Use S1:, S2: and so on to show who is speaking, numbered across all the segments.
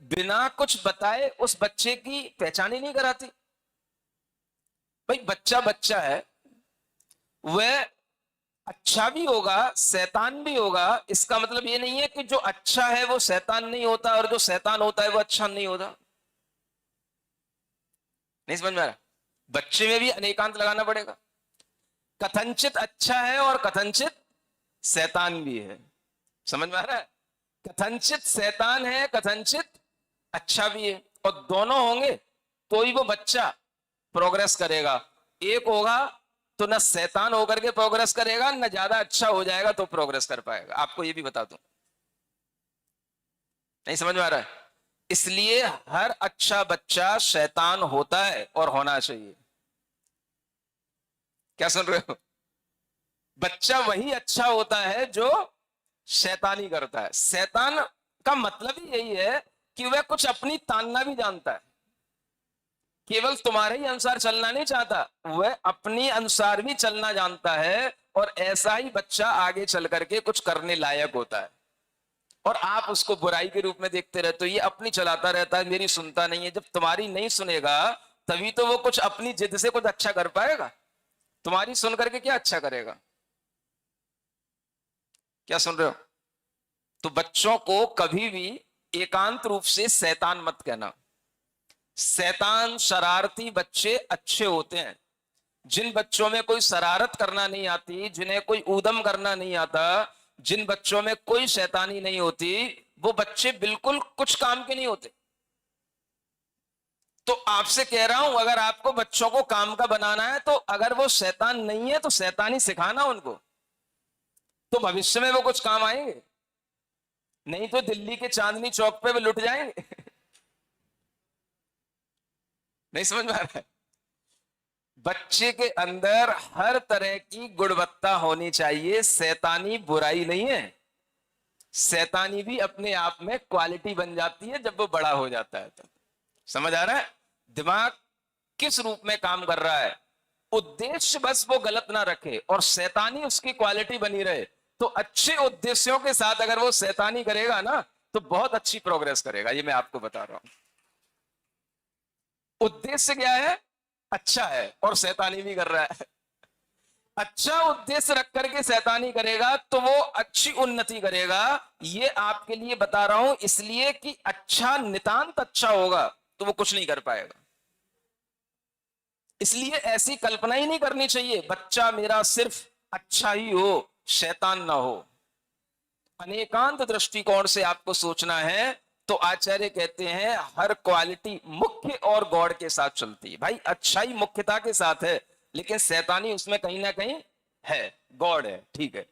S1: बिना कुछ बताए उस बच्चे की पहचान ही नहीं कराती। भाई बच्चा बच्चा है, वह अच्छा भी होगा शैतान भी होगा। इसका मतलब ये नहीं है कि जो अच्छा है वो शैतान नहीं होता और जो शैतान होता है वो अच्छा नहीं होता। नहीं समझ में आ रहा? बच्चे में भी अनेकांत लगाना पड़ेगा। कथनचित अच्छा है और कथनचित शैतान भी है। समझ में आ रहा है? कथनचित शैतान है, कथनचित अच्छा भी है, और दोनों होंगे तो ही वो बच्चा प्रोग्रेस करेगा। एक होगा तो न शैतान होकर के प्रोग्रेस करेगा, न ज्यादा अच्छा हो जाएगा तो प्रोग्रेस कर पाएगा। आपको ये भी बता दूं। नहीं समझ में आ रहा है? इसलिए हर अच्छा बच्चा शैतान होता है और होना चाहिए। क्या सुन रहे हो? बच्चा वही अच्छा होता है जो शैतानी करता है। शैतान का मतलब ही यही है कि वह कुछ अपनी तानना भी जानता है, केवल तुम्हारे ही अनुसार चलना नहीं चाहता, वह अपनी अनुसार भी चलना जानता है। और ऐसा ही बच्चा आगे चल करके कुछ करने लायक होता है। और आप उसको बुराई के रूप में देखते रहते हो, ये अपनी चलाता रहता है, मेरी सुनता नहीं है। जब तुम्हारी नहीं सुनेगा तभी तो वो कुछ अपनी जिद से कुछ अच्छा कर पाएगा। तुम्हारी सुन करके क्या अच्छा करेगा? क्या सुन रहे हो? तो बच्चों को कभी भी एकांत रूप से शैतान मत कहना। शैतान शरारती बच्चे अच्छे होते हैं। जिन बच्चों में कोई शरारत करना नहीं आती, जिन्हें कोई ऊधम करना नहीं आता, जिन बच्चों में कोई शैतानी नहीं होती, वो बच्चे बिल्कुल कुछ काम के नहीं होते। तो आपसे कह रहा हूं, अगर आपको बच्चों को काम का बनाना है तो अगर वो शैतान नहीं है तो शैतानी सिखाना उनको, तो भविष्य में वो कुछ काम आएंगे। नहीं तो दिल्ली के चांदनी चौक पे वो लुट जाएंगे। नहीं समझ में आ रहा है? बच्चे के अंदर हर तरह की गुणवत्ता होनी चाहिए। शैतानी बुराई नहीं है। शैतानी भी अपने आप में क्वालिटी बन जाती है जब वो बड़ा हो जाता है। तो समझ आ रहा है? दिमाग किस रूप में काम कर रहा है, उद्देश्य बस वो गलत ना रखे और शैतानी उसकी क्वालिटी बनी रहे। तो अच्छे उद्देश्यों के साथ अगर वो शैतानी करेगा ना तो बहुत अच्छी प्रोग्रेस करेगा। ये मैं आपको बता रहा हूं। उद्देश्य क्या है? अच्छा है और शैतानी भी कर रहा है। अच्छा उद्देश्य रख करके शैतानी करेगा तो वो अच्छी उन्नति करेगा। ये आपके लिए बता रहा हूं इसलिए कि अच्छा नितांत अच्छा होगा तो वो कुछ नहीं कर पाएगा। इसलिए ऐसी कल्पना ही नहीं करनी चाहिए बच्चा मेरा सिर्फ अच्छा ही हो, शैतान ना हो। अनेकांत दृष्टिकोण से आपको सोचना है। तो आचार्य कहते हैं हर क्वालिटी मुख्य और गौड़ के साथ चलती है। भाई अच्छाई मुख्यता के साथ है लेकिन शैतानी उसमें कहीं ना कहीं है, गौड़ है, ठीक है।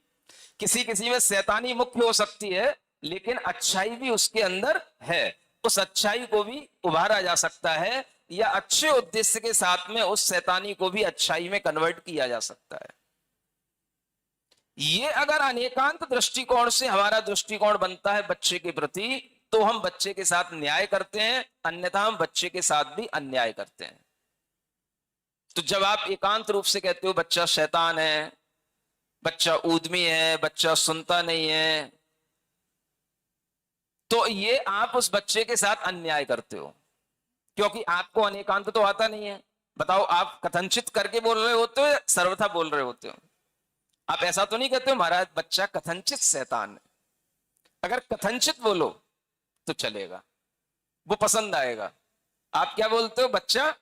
S1: किसी किसी में शैतानी मुख्य हो सकती है लेकिन अच्छाई भी उसके अंदर है। उस अच्छाई को भी उभारा जा सकता है या अच्छे उद्देश्य के साथ में उस शैतानी को भी अच्छाई में कन्वर्ट किया जा सकता है। ये अगर अनेकांत दृष्टिकोण से हमारा दृष्टिकोण बनता है बच्चे के प्रति तो हम बच्चे के साथ न्याय करते हैं, अन्यथा हम बच्चे के साथ भी अन्याय करते हैं। तो जब आप एकांत रूप से कहते हो बच्चा शैतान है, बच्चा ऊधमी है, बच्चा सुनता नहीं है, तो ये आप उस बच्चे के साथ अन्याय करते हो, क्योंकि आपको अनेकांत तो आता नहीं है। बताओ, आप कथनचित करके बोल रहे होते हो या सर्वथा बोल रहे होते हो? आप ऐसा तो नहीं कहते हो महाराज बच्चा कथनचित शैतान है। अगर कथनचित बोलो तो चलेगा, वो पसंद आएगा। आप क्या बोलते हो? बच्चा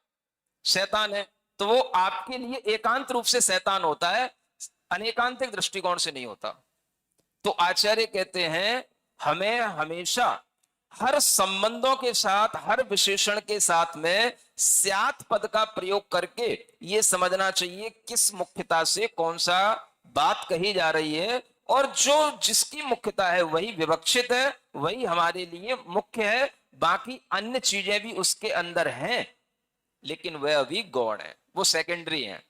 S1: शैतान है, तो वो आपके लिए एकांत रूप से शैतान होता है, अनेकांतिक दृष्टिकोण से नहीं होता। तो आचार्य कहते हैं हमें हमेशा हर संबंधों के साथ, हर विशेषण के साथ में स्यात् पद का प्रयोग करके यह समझना चाहिए किस मुख्यता से कौन सा बात कही जा रही है, और जो जिसकी मुख्यता है वही विवक्षित है, वही हमारे लिए मुख्य है। बाकी अन्य चीजें भी उसके अंदर हैं लेकिन वह अभी गौण है, वो सेकेंडरी है।